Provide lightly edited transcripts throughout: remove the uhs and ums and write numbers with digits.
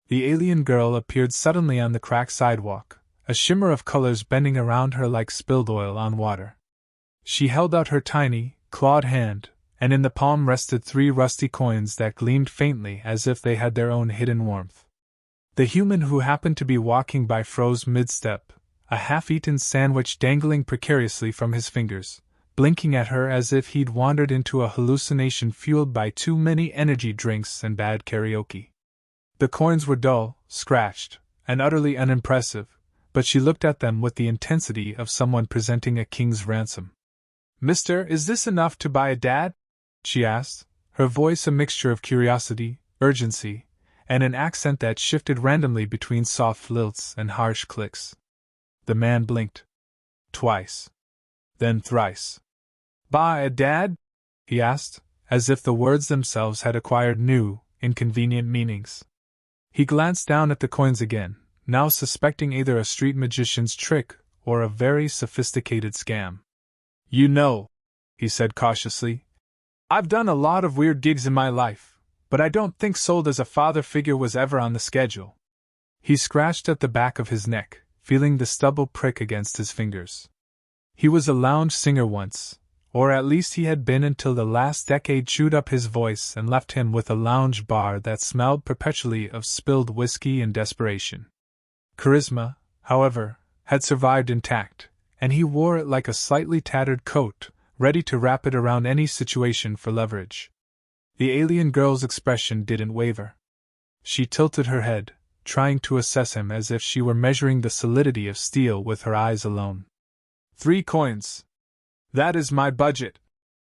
The alien girl appeared suddenly on the cracked sidewalk, a shimmer of colors bending around her like spilled oil on water. She held out her tiny, clawed hand, and in the palm rested 3 rusty coins that gleamed faintly as if they had their own hidden warmth. The human who happened to be walking by froze mid-step, a half-eaten sandwich dangling precariously from his fingers, blinking at her as if he'd wandered into a hallucination fueled by too many energy drinks and bad karaoke. The coins were dull, scratched, and utterly unimpressive, but she looked at them with the intensity of someone presenting a king's ransom. "Mister, is this enough to buy a dad?" she asked, her voice a mixture of curiosity, urgency, and an accent that shifted randomly between soft lilts and harsh clicks. The man blinked. Twice. Then thrice. "Buy a dad?" he asked, as if the words themselves had acquired new, inconvenient meanings. He glanced down at the coins again, now suspecting either a street magician's trick or a very sophisticated scam. "You know," he said cautiously, "I've done a lot of weird gigs in my life, but I don't think sold as a father figure was ever on the schedule." He scratched at the back of his neck, feeling the stubble prick against his fingers. He was a lounge singer once, or at least he had been until the last decade chewed up his voice and left him with a lounge bar that smelled perpetually of spilled whiskey and desperation. Charisma, however, had survived intact, and he wore it like a slightly tattered coat, ready to wrap it around any situation for leverage. The alien girl's expression didn't waver. She tilted her head, trying to assess him as if she were measuring the solidity of steel with her eyes alone. 3 coins. That is my budget,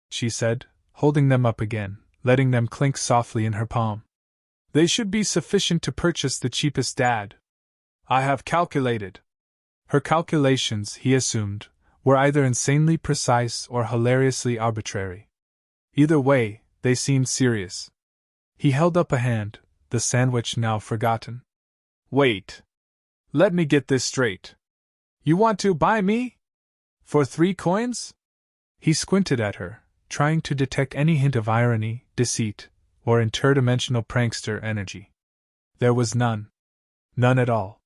she said, holding them up again, letting them clink softly in her palm. They should be sufficient to purchase the cheapest dad. I have calculated. Her calculations, he assumed, were either insanely precise or hilariously arbitrary. Either way, they seemed serious. He held up a hand, the sandwich now forgotten. Wait. Let me get this straight. You want to buy me? For 3 coins? He squinted at her, trying to detect any hint of irony, deceit, or interdimensional prankster energy. There was none. None at all.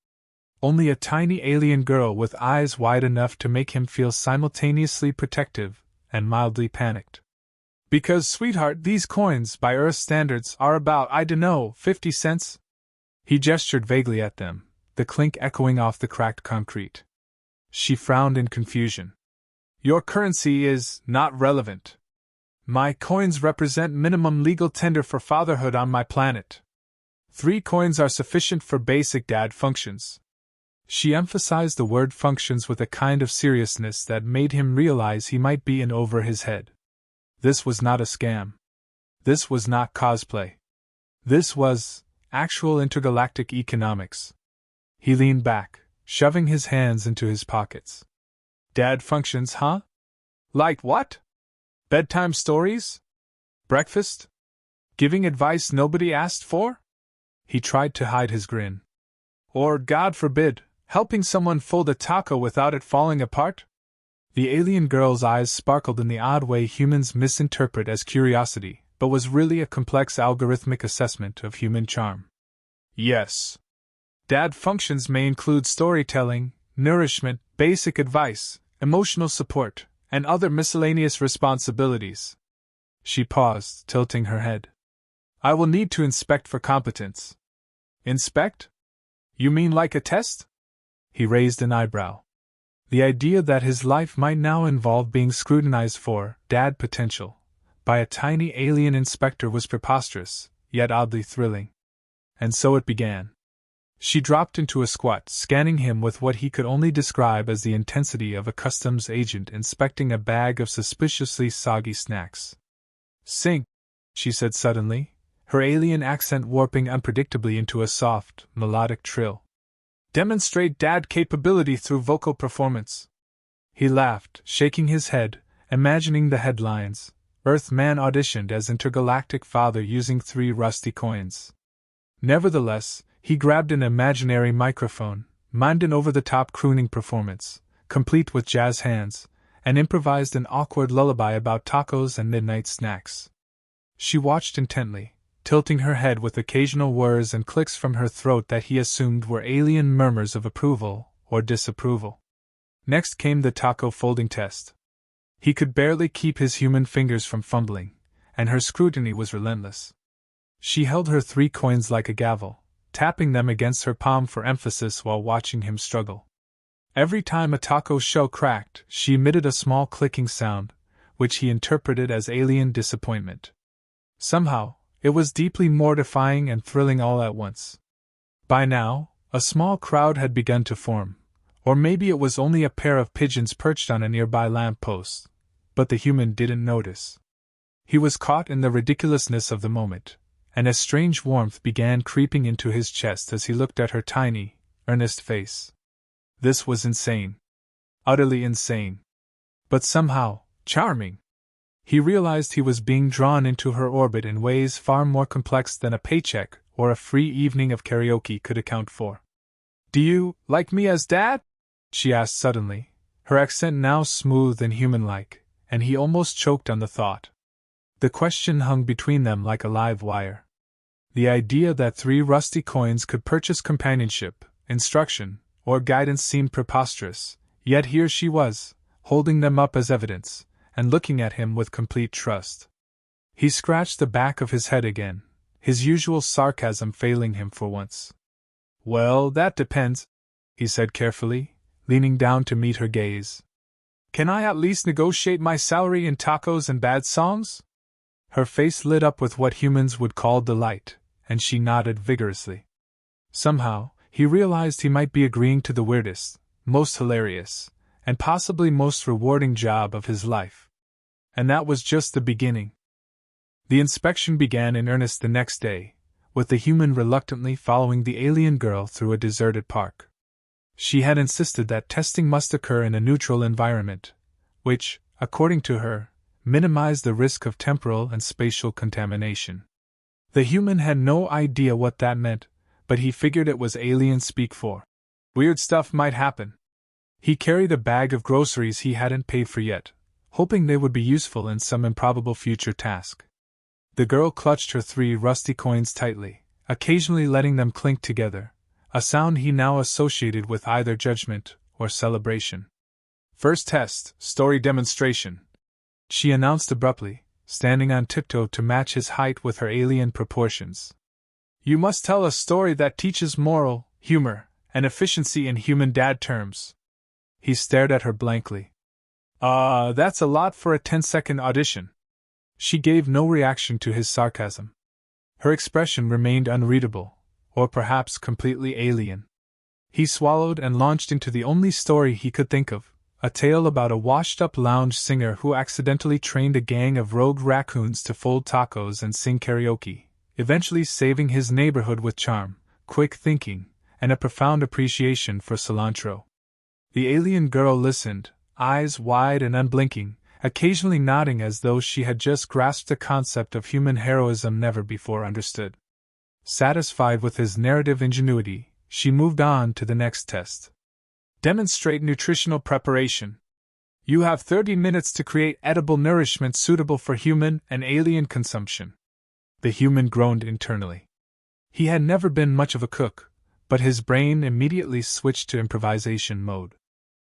Only a tiny alien girl with eyes wide enough to make him feel simultaneously protective and mildly panicked. Because, sweetheart, these coins, by Earth standards, are about, 50 cents? He gestured vaguely at them, the clink echoing off the cracked concrete. She frowned in confusion. Your currency is not relevant. My coins represent minimum legal tender for fatherhood on my planet. 3 coins are sufficient for basic dad functions. She emphasized the word functions with a kind of seriousness that made him realize he might be in over his head. This was not a scam. This was not cosplay. This was actual intergalactic economics. He leaned back, shoving his hands into his pockets. Dad functions, huh? Like what? Bedtime stories? Breakfast? Giving advice nobody asked for? He tried to hide his grin. Or, God forbid, helping someone fold a taco without it falling apart? The alien girl's eyes sparkled in the odd way humans misinterpret as curiosity, but was really a complex algorithmic assessment of human charm. Yes. Dad functions may include storytelling, nourishment, basic advice, emotional support, and other miscellaneous responsibilities. She paused, tilting her head. I will need to inspect for competence. Inspect? You mean like a test? He raised an eyebrow. The idea that his life might now involve being scrutinized for dad potential by a tiny alien inspector was preposterous, yet oddly thrilling. And so it began. She dropped into a squat, scanning him with what he could only describe as the intensity of a customs agent inspecting a bag of suspiciously soggy snacks. Sing, she said suddenly, her alien accent warping unpredictably into a soft, melodic trill. Demonstrate dad capability through vocal performance. He laughed, shaking his head, imagining the headlines. Earthman auditioned as intergalactic father using 3 rusty coins. Nevertheless, he grabbed an imaginary microphone, mimed an over-the-top crooning performance, complete with jazz hands, and improvised an awkward lullaby about tacos and midnight snacks. She watched intently, tilting her head with occasional whirs and clicks from her throat that he assumed were alien murmurs of approval or disapproval. Next came the taco folding test. He could barely keep his human fingers from fumbling, and her scrutiny was relentless. She held her 3 coins like a gavel, tapping them against her palm for emphasis while watching him struggle. Every time a taco shell cracked, she emitted a small clicking sound, which he interpreted as alien disappointment. Somehow, it was deeply mortifying and thrilling all at once. By now, a small crowd had begun to form, or maybe it was only a pair of pigeons perched on a nearby lamp post, but the human didn't notice. He was caught in the ridiculousness of the moment, and a strange warmth began creeping into his chest as he looked at her tiny, earnest face. This was insane. Utterly insane. But somehow, charming. He realized he was being drawn into her orbit in ways far more complex than a paycheck or a free evening of karaoke could account for. "Do you like me as Dad?" she asked suddenly, her accent now smooth and human-like, and he almost choked on the thought. The question hung between them like a live wire. The idea that 3 rusty coins could purchase companionship, instruction, or guidance seemed preposterous, yet here she was, holding them up as evidence, and looking at him with complete trust. He scratched the back of his head again, his usual sarcasm failing him for once. "Well, that depends," he said carefully, leaning down to meet her gaze. "Can I at least negotiate my salary in tacos and bad songs?" Her face lit up with what humans would call delight, and she nodded vigorously. Somehow, he realized he might be agreeing to the weirdest, most hilarious, and possibly most rewarding job of his life. And that was just the beginning. The inspection began in earnest the next day, with the human reluctantly following the alien girl through a deserted park. She had insisted that testing must occur in a neutral environment, which, according to her, minimized the risk of temporal and spatial contamination. The human had no idea what that meant, but he figured it was alien speak for weird stuff might happen. He carried a bag of groceries he hadn't paid for yet, hoping they would be useful in some improbable future task. The girl clutched her 3 rusty coins tightly, occasionally letting them clink together, a sound he now associated with either judgment or celebration. "First test, story demonstration," she announced abruptly, standing on tiptoe to match his height with her alien proportions. "You must tell a story that teaches moral, humor, and efficiency in human dad terms." He stared at her blankly. That's a lot for a 10-second audition." She gave no reaction to his sarcasm. Her expression remained unreadable, or perhaps completely alien. He swallowed and launched into the only story he could think of, a tale about a washed-up lounge singer who accidentally trained a gang of rogue raccoons to fold tacos and sing karaoke, eventually saving his neighborhood with charm, quick thinking, and a profound appreciation for cilantro. The alien girl listened, eyes wide and unblinking, occasionally nodding as though she had just grasped a concept of human heroism never before understood. Satisfied with his narrative ingenuity, she moved on to the next test. "Demonstrate nutritional preparation. You have 30 minutes to create edible nourishment suitable for human and alien consumption." The human groaned internally. He had never been much of a cook, but his brain immediately switched to improvisation mode.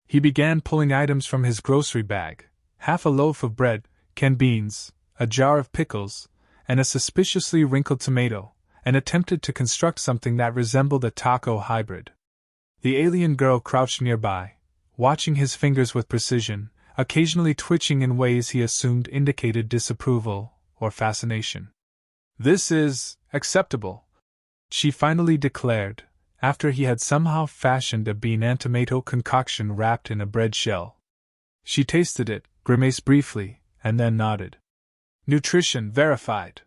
He began pulling items from his grocery bag, half a loaf of bread, canned beans, a jar of pickles, and a suspiciously wrinkled tomato, and attempted to construct something that resembled a taco hybrid. The alien girl crouched nearby, watching his fingers with precision, occasionally twitching in ways he assumed indicated disapproval or fascination. "This is acceptable," she finally declared, after he had somehow fashioned a bean and tomato concoction wrapped in a bread shell. She tasted it, grimaced briefly, and then nodded. "Nutrition verified.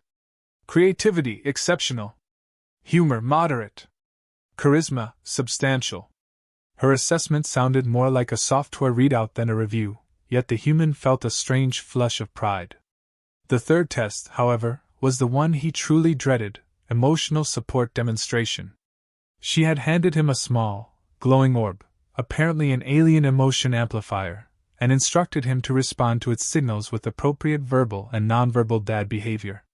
Creativity exceptional. Humor moderate. Charisma substantial." Her assessment sounded more like a software readout than a review, yet the human felt a strange flush of pride. The third test, however, was the one he truly dreaded: emotional support demonstration. She had handed him a small, glowing orb, apparently an alien emotion amplifier, and instructed him to respond to its signals with appropriate verbal and nonverbal dad behavior.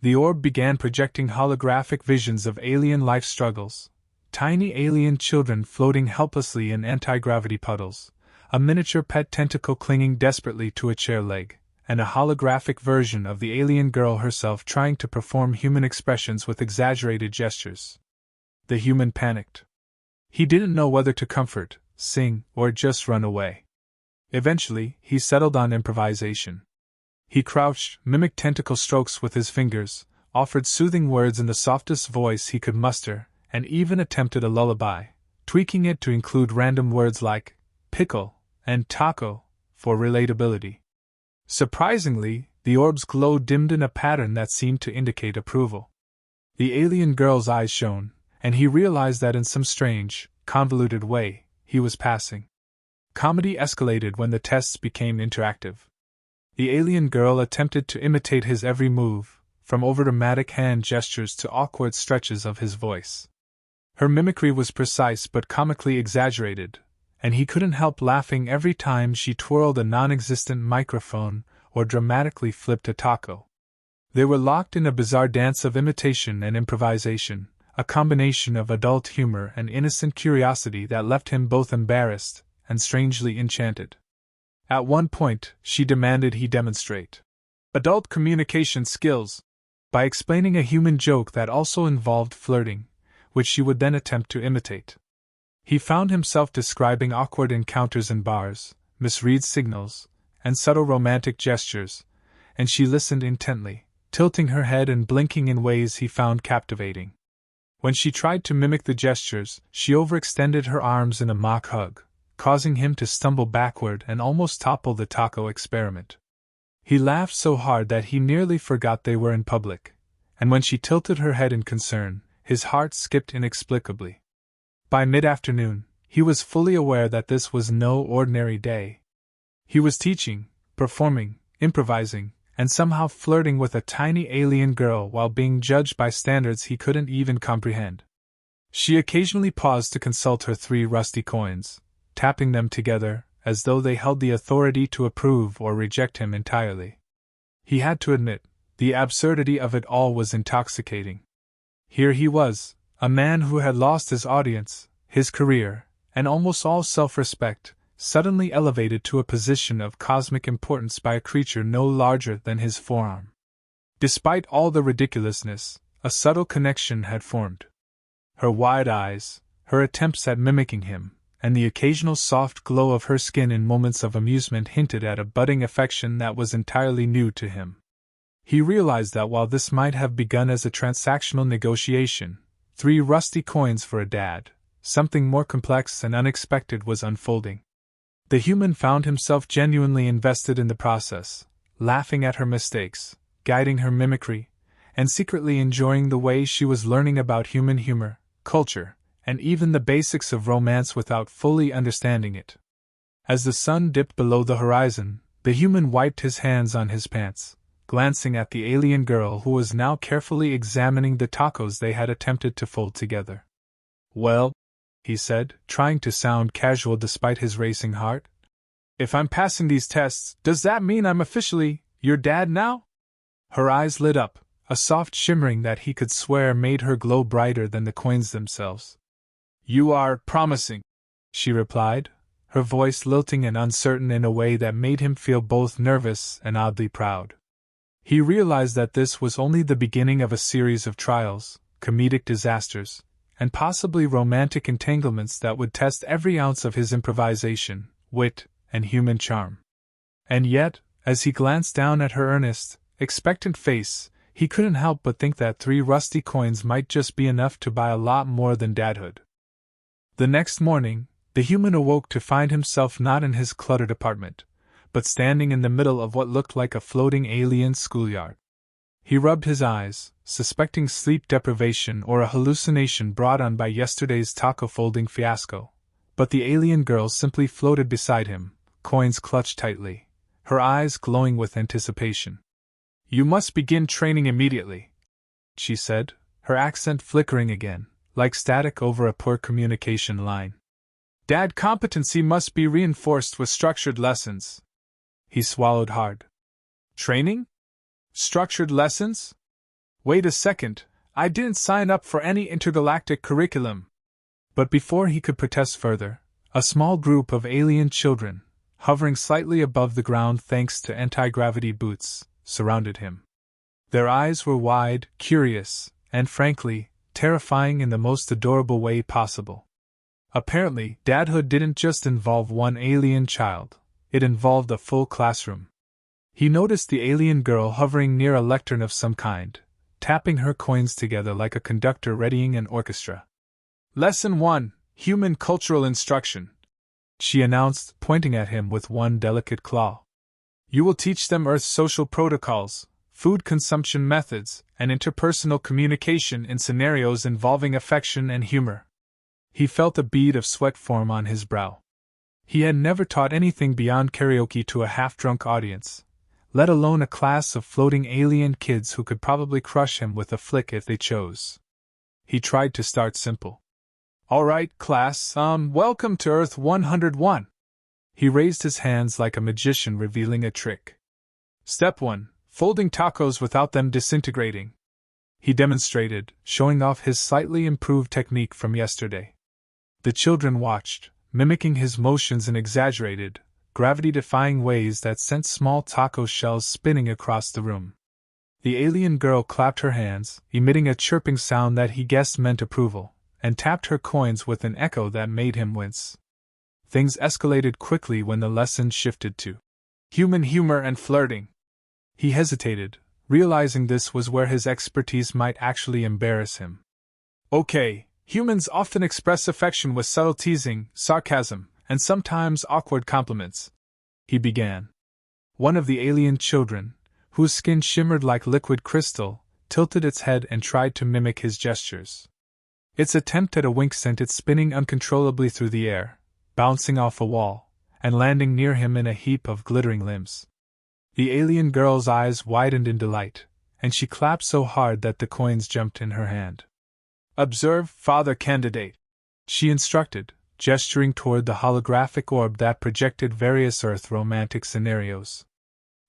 The orb began projecting holographic visions of alien life struggles. Tiny alien children floating helplessly in anti-gravity puddles, a miniature pet tentacle clinging desperately to a chair leg, and a holographic version of the alien girl herself trying to perform human expressions with exaggerated gestures. The human panicked. He didn't know whether to comfort, sing, or just run away. Eventually, he settled on improvisation. He crouched, mimicked tentacle strokes with his fingers, offered soothing words in the softest voice he could muster, and even attempted a lullaby, tweaking it to include random words like pickle and taco for relatability. Surprisingly, the orb's glow dimmed in a pattern that seemed to indicate approval. The alien girl's eyes shone, and he realized that in some strange, convoluted way, he was passing. Comedy escalated when the tests became interactive. The alien girl attempted to imitate his every move, from overdramatic hand gestures to awkward stretches of his voice. Her mimicry was precise but comically exaggerated, and he couldn't help laughing every time she twirled a non-existent microphone or dramatically flipped a taco. They were locked in a bizarre dance of imitation and improvisation, a combination of adult humor and innocent curiosity that left him both embarrassed and strangely enchanted. At one point, she demanded he demonstrate adult communication skills by explaining a human joke that also involved flirting, which she would then attempt to imitate. He found himself describing awkward encounters in bars, misread signals, and subtle romantic gestures, and she listened intently, tilting her head and blinking in ways he found captivating. When she tried to mimic the gestures, she overextended her arms in a mock hug, causing him to stumble backward and almost topple the taco experiment. He laughed so hard that he nearly forgot they were in public, and when she tilted her head in concern, his heart skipped inexplicably. By mid-afternoon, he was fully aware that this was no ordinary day. He was teaching, performing, improvising, and somehow flirting with a tiny alien girl while being judged by standards he couldn't even comprehend. She occasionally paused to consult her 3 rusty coins, tapping them together as though they held the authority to approve or reject him entirely. He had to admit, the absurdity of it all was intoxicating. Here he was, a man who had lost his audience, his career, and almost all self-respect, suddenly elevated to a position of cosmic importance by a creature no larger than his forearm. Despite all the ridiculousness, a subtle connection had formed. Her wide eyes, her attempts at mimicking him, and the occasional soft glow of her skin in moments of amusement hinted at a budding affection that was entirely new to him. He realized that while this might have begun as a transactional negotiation, 3 rusty coins for a dad, something more complex and unexpected was unfolding. The human found himself genuinely invested in the process, laughing at her mistakes, guiding her mimicry, and secretly enjoying the way she was learning about human humor, culture, and even the basics of romance without fully understanding it. As the sun dipped below the horizon, the human wiped his hands on his pants, glancing at the alien girl who was now carefully examining the tacos they had attempted to fold together. "Well," he said, trying to sound casual despite his racing heart, "if I'm passing these tests, does that mean I'm officially your dad now?" Her eyes lit up, a soft shimmering that he could swear made her glow brighter than the coins themselves. "You are promising," she replied, her voice lilting and uncertain in a way that made him feel both nervous and oddly proud. He realized that this was only the beginning of a series of trials, comedic disasters, and possibly romantic entanglements that would test every ounce of his improvisation, wit, and human charm. And yet, as he glanced down at her earnest, expectant face, he couldn't help but think that 3 rusty coins might just be enough to buy a lot more than dadhood. The next morning, the human awoke to find himself not in his cluttered apartment, but standing in the middle of what looked like a floating alien schoolyard. He rubbed his eyes, suspecting sleep deprivation or a hallucination brought on by yesterday's taco folding fiasco, but the alien girl simply floated beside him, coins clutched tightly, her eyes glowing with anticipation. "You must begin training immediately," she said, her accent flickering again, like static over a poor communication line. "Dad competency must be reinforced with structured lessons." He swallowed hard. "Training? Structured lessons?" Wait a second, I didn't sign up for any intergalactic curriculum. But before he could protest further, a small group of alien children, hovering slightly above the ground thanks to anti-gravity boots, surrounded him. Their eyes were wide, curious, and frankly, terrifying in the most adorable way possible. Apparently, dadhood didn't just involve one alien child, it involved a full classroom. He noticed the alien girl hovering near a lectern of some kind, tapping her coins together like a conductor readying an orchestra. Lesson 1, Human Cultural Instruction, she announced, pointing at him with one delicate claw. You will teach them Earth's social protocols, food consumption methods, and interpersonal communication in scenarios involving affection and humor. He felt a bead of sweat form on his brow. He had never taught anything beyond karaoke to a half-drunk audience, let alone a class of floating alien kids who could probably crush him with a flick if they chose. He tried to start simple. All right, class, welcome to Earth 101. He raised his hands like a magician revealing a trick. Step 1, folding tacos without them disintegrating. He demonstrated, showing off his slightly improved technique from yesterday. The children watched, mimicking his motions in exaggerated, gravity-defying ways that sent small taco shells spinning across the room. The alien girl clapped her hands, emitting a chirping sound that he guessed meant approval, and tapped her coins with an echo that made him wince. Things escalated quickly when the lesson shifted to human humor and flirting. He hesitated, realizing this was where his expertise might actually embarrass him. Okay, humans often express affection with subtle teasing, sarcasm, and sometimes awkward compliments, he began. One of the alien children, whose skin shimmered like liquid crystal, tilted its head and tried to mimic his gestures. Its attempt at a wink sent it spinning uncontrollably through the air, bouncing off a wall, and landing near him in a heap of glittering limbs. The alien girl's eyes widened in delight, and she clapped so hard that the coins jumped in her hand. Observe, Father Candidate, she instructed, gesturing toward the holographic orb that projected various Earth romantic scenarios.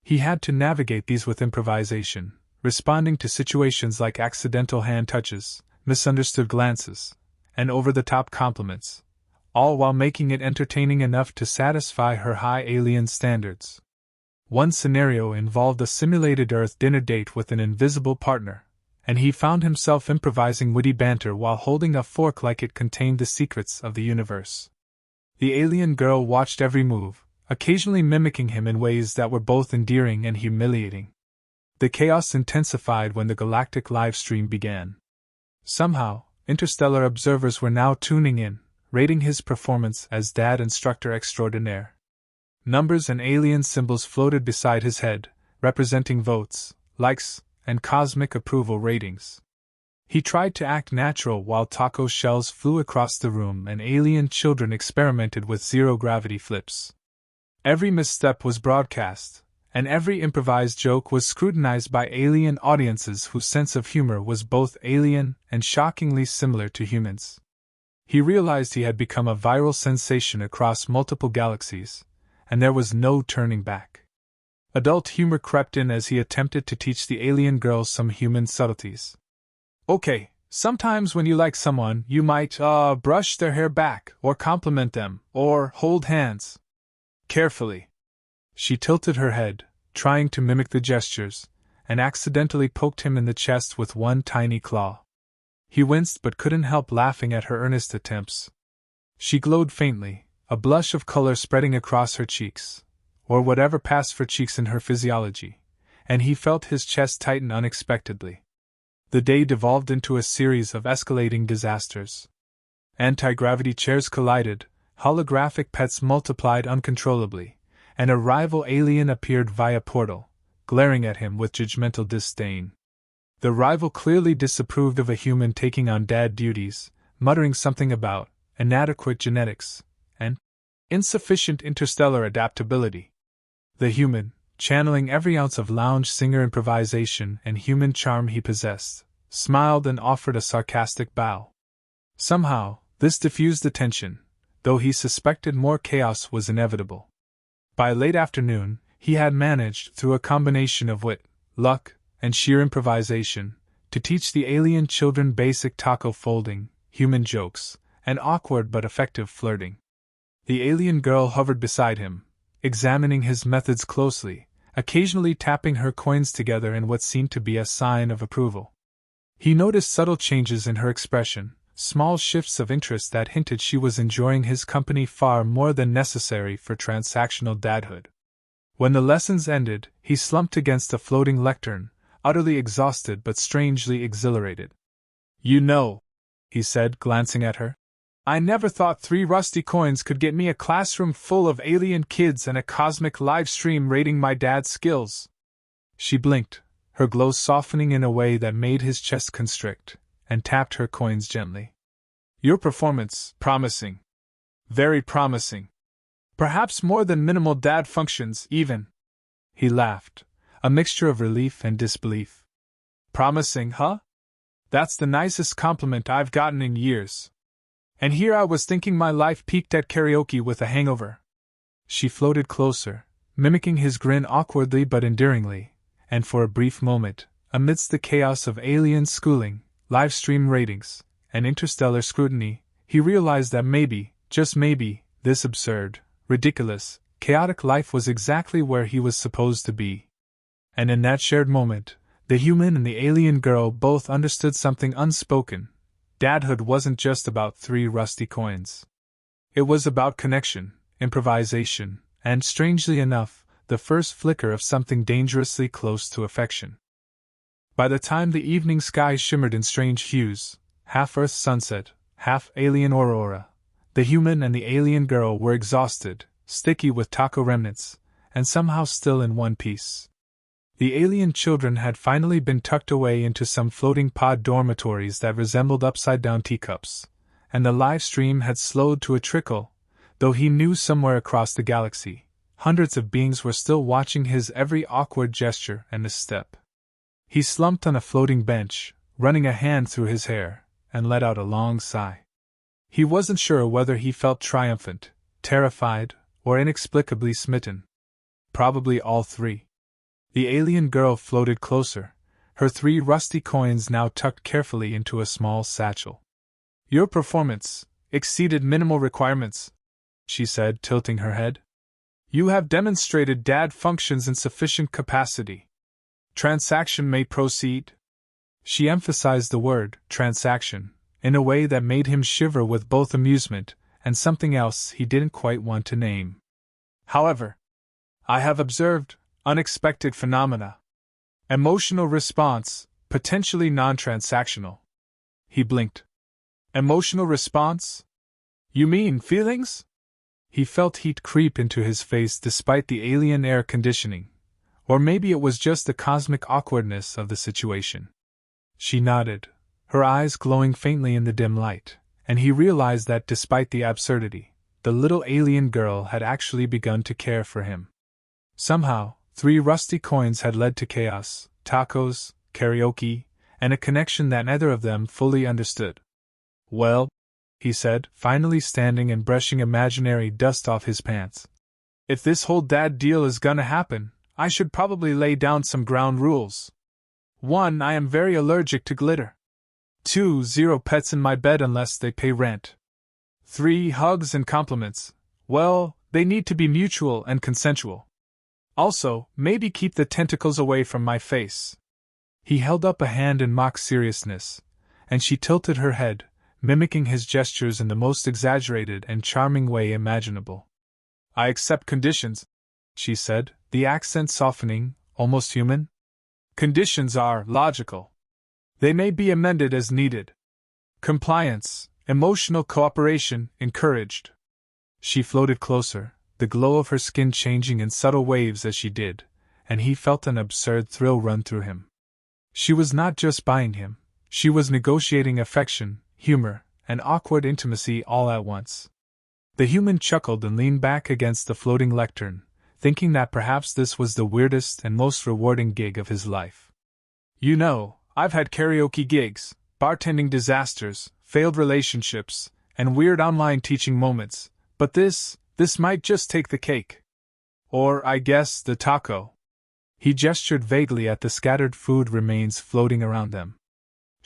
He had to navigate these with improvisation, responding to situations like accidental hand touches, misunderstood glances, and over-the-top compliments, all while making it entertaining enough to satisfy her high alien standards. One scenario involved a simulated Earth dinner date with an invisible partner, and he found himself improvising witty banter while holding a fork like it contained the secrets of the universe. The alien girl watched every move, occasionally mimicking him in ways that were both endearing and humiliating. The chaos intensified when the galactic livestream began. Somehow, interstellar observers were now tuning in, rating his performance as Dad Instructor Extraordinaire. Numbers and alien symbols floated beside his head, representing votes, likes, and cosmic approval ratings. He tried to act natural while taco shells flew across the room and alien children experimented with zero-gravity flips. Every misstep was broadcast, and every improvised joke was scrutinized by alien audiences whose sense of humor was both alien and shockingly similar to humans. He realized he had become a viral sensation across multiple galaxies, and there was no turning back. Adult humor crept in as he attempted to teach the alien girls some human subtleties. Okay, sometimes when you like someone, you might, brush their hair back, or compliment them, or hold hands. Carefully. She tilted her head, trying to mimic the gestures, and accidentally poked him in the chest with one tiny claw. He winced but couldn't help laughing at her earnest attempts. She glowed faintly, a blush of color spreading across her cheeks, or whatever passed for cheeks in her physiology, and he felt his chest tighten unexpectedly. The day devolved into a series of escalating disasters. Anti-gravity chairs collided, holographic pets multiplied uncontrollably, and a rival alien appeared via portal, glaring at him with judgmental disdain. The rival clearly disapproved of a human taking on dad duties, muttering something about inadequate genetics and insufficient interstellar adaptability. The human, channeling every ounce of lounge singer improvisation and human charm he possessed, smiled and offered a sarcastic bow. Somehow, this diffused the tension, though he suspected more chaos was inevitable. By late afternoon, he had managed, through a combination of wit, luck, and sheer improvisation, to teach the alien children basic taco folding, human jokes, and awkward but effective flirting. The alien girl hovered beside him, examining his methods closely, occasionally tapping her coins together in what seemed to be a sign of approval. He noticed subtle changes in her expression, small shifts of interest that hinted she was enjoying his company far more than necessary for transactional dadhood. When the lessons ended, he slumped against a floating lectern, utterly exhausted but strangely exhilarated. "You know," he said, glancing at her, "I never thought 3 rusty coins could get me a classroom full of alien kids and a cosmic live stream rating my dad's skills." She blinked, her glow softening in a way that made his chest constrict, and tapped her coins gently. "Your performance, promising. Very promising. Perhaps more than minimal dad functions, even." He laughed, a mixture of relief and disbelief. "Promising, huh? That's the nicest compliment I've gotten in years. And here I was thinking my life peaked at karaoke with a hangover." She floated closer, mimicking his grin awkwardly but endearingly, and for a brief moment, amidst the chaos of alien schooling, live stream ratings, and interstellar scrutiny, he realized that maybe, just maybe, this absurd, ridiculous, chaotic life was exactly where he was supposed to be. And in that shared moment, the human and the alien girl both understood something unspoken. Dadhood wasn't just about 3 rusty coins. It was about connection, improvisation, and, strangely enough, the first flicker of something dangerously close to affection. By the time the evening sky shimmered in strange hues, half Earth sunset, half alien aurora, the human and the alien girl were exhausted, sticky with taco remnants, and somehow still in one piece. The alien children had finally been tucked away into some floating pod dormitories that resembled upside-down teacups, and the live stream had slowed to a trickle, though he knew somewhere across the galaxy, hundreds of beings were still watching his every awkward gesture and misstep. He slumped on a floating bench, running a hand through his hair, and let out a long sigh. He wasn't sure whether he felt triumphant, terrified, or inexplicably smitten. Probably all 3. The alien girl floated closer, her 3 rusty coins now tucked carefully into a small satchel. "Your performance exceeded minimal requirements," she said, tilting her head. "You have demonstrated dad functions in sufficient capacity. Transaction may proceed." She emphasized the word, transaction, in a way that made him shiver with both amusement and something else he didn't quite want to name. "However, I have observed unexpected phenomena. Emotional response, potentially non-transactional." He blinked. "Emotional response? You mean feelings?" He felt heat creep into his face despite the alien air conditioning. Or maybe it was just the cosmic awkwardness of the situation. She nodded, her eyes glowing faintly in the dim light, and he realized that despite the absurdity, the little alien girl had actually begun to care for him. Somehow, 3 rusty coins had led to chaos, tacos, karaoke, and a connection that neither of them fully understood. "Well," he said, finally standing and brushing imaginary dust off his pants, "if this whole dad deal is gonna happen, I should probably lay down some ground rules. 1. I am very allergic to glitter. 2. 0 pets in my bed unless they pay rent. 3. Hugs and compliments. Well, they need to be mutual and consensual. Also, maybe keep the tentacles away from my face." He held up a hand in mock seriousness, and she tilted her head, mimicking his gestures in the most exaggerated and charming way imaginable. "I accept conditions," she said, the accent softening, almost human. "Conditions are logical. They may be amended as needed. Compliance, emotional cooperation encouraged." She floated closer, the glow of her skin changing in subtle waves as she did, and he felt an absurd thrill run through him. She was not just buying him, she was negotiating affection, humor, and awkward intimacy all at once. The human chuckled and leaned back against the floating lectern, thinking that perhaps this was the weirdest and most rewarding gig of his life. "You know, I've had karaoke gigs, bartending disasters, failed relationships, and weird online teaching moments, but this might just take the cake. Or, I guess, the taco." He gestured vaguely at the scattered food remains floating around them.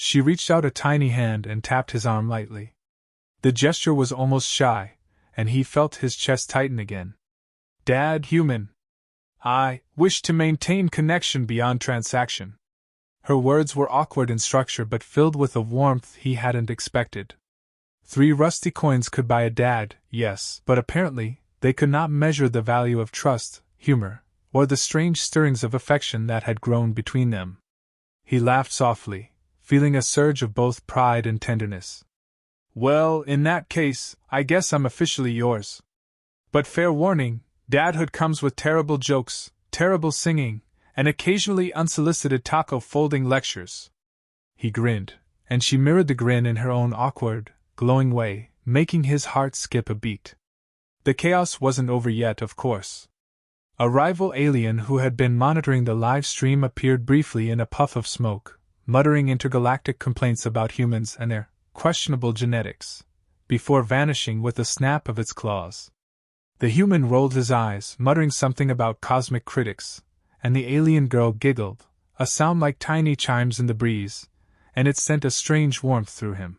She reached out a tiny hand and tapped his arm lightly. The gesture was almost shy, and he felt his chest tighten again. Dad, human. I wish to maintain connection beyond transaction. Her words were awkward in structure but filled with a warmth he hadn't expected. 3 rusty coins could buy a dad, yes, but apparently, they could not measure the value of trust, humor, or the strange stirrings of affection that had grown between them. He laughed softly, feeling a surge of both pride and tenderness. Well, in that case, I guess I'm officially yours. But fair warning, dadhood comes with terrible jokes, terrible singing, and occasionally unsolicited taco folding lectures. He grinned, and she mirrored the grin in her own awkward, glowing way, making his heart skip a beat. The chaos wasn't over yet, of course. A rival alien who had been monitoring the live stream appeared briefly in a puff of smoke, muttering intergalactic complaints about humans and their questionable genetics, before vanishing with a snap of its claws. The human rolled his eyes, muttering something about cosmic critics, and the alien girl giggled, a sound like tiny chimes in the breeze, and it sent a strange warmth through him.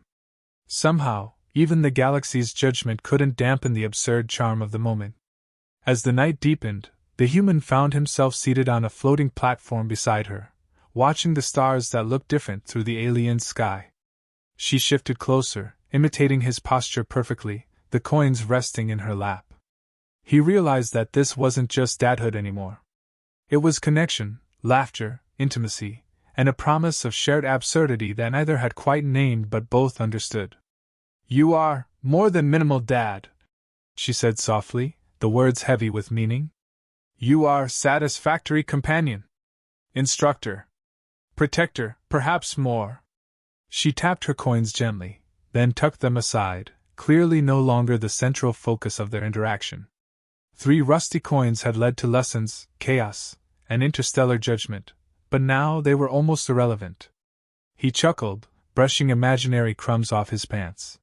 Somehow, even the galaxy's judgment couldn't dampen the absurd charm of the moment. As the night deepened, the human found himself seated on a floating platform beside her, watching the stars that looked different through the alien sky. She shifted closer, imitating his posture perfectly, the coins resting in her lap. He realized that this wasn't just dadhood anymore. It was connection, laughter, intimacy, and a promise of shared absurdity that neither had quite named but both understood. You are more than minimal, Dad, she said softly, the words heavy with meaning. You are satisfactory companion, instructor, protector, perhaps more. She tapped her coins gently, then tucked them aside, clearly no longer the central focus of their interaction. 3 rusty coins had led to lessons, chaos, and interstellar judgment, but now they were almost irrelevant. He chuckled, brushing imaginary crumbs off his pants.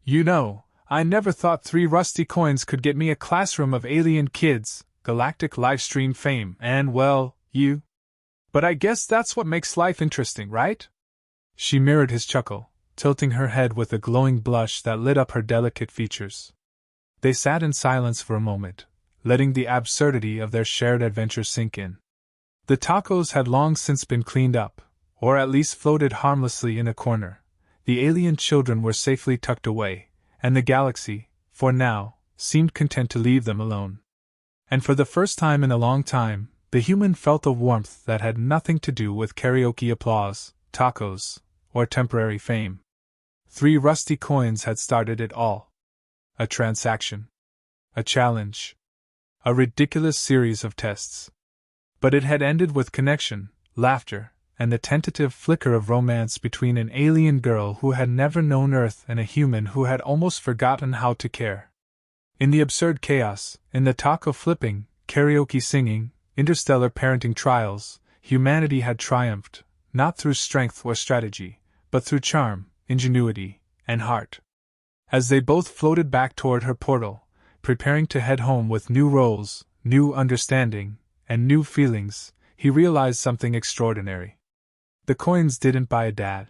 You know, I never thought 3 rusty coins could get me a classroom of alien kids, galactic livestream fame, and, well, you. But I guess that's what makes life interesting, right? She mirrored his chuckle, tilting her head with a glowing blush that lit up her delicate features. They sat in silence for a moment, letting the absurdity of their shared adventure sink in. The tacos had long since been cleaned up, or at least floated harmlessly in a corner. The alien children were safely tucked away, and the galaxy, for now, seemed content to leave them alone. And for the first time in a long time, the human felt a warmth that had nothing to do with karaoke applause, tacos, or temporary fame. 3 rusty coins had started it all. A transaction. A challenge. A ridiculous series of tests. But it had ended with connection, laughter, and the tentative flicker of romance between an alien girl who had never known Earth and a human who had almost forgotten how to care. In the absurd chaos, in the taco flipping, karaoke singing, interstellar parenting trials, humanity had triumphed, not through strength or strategy, but through charm, ingenuity, and heart. As they both floated back toward her portal, preparing to head home with new roles, new understanding, and new feelings, he realized something extraordinary. The coins didn't buy a dad.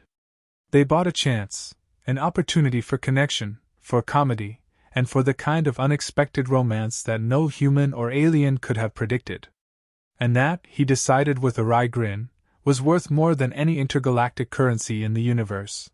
They bought a chance, an opportunity for connection, for comedy, and for the kind of unexpected romance that no human or alien could have predicted. And that, he decided with a wry grin, was worth more than any intergalactic currency in the universe.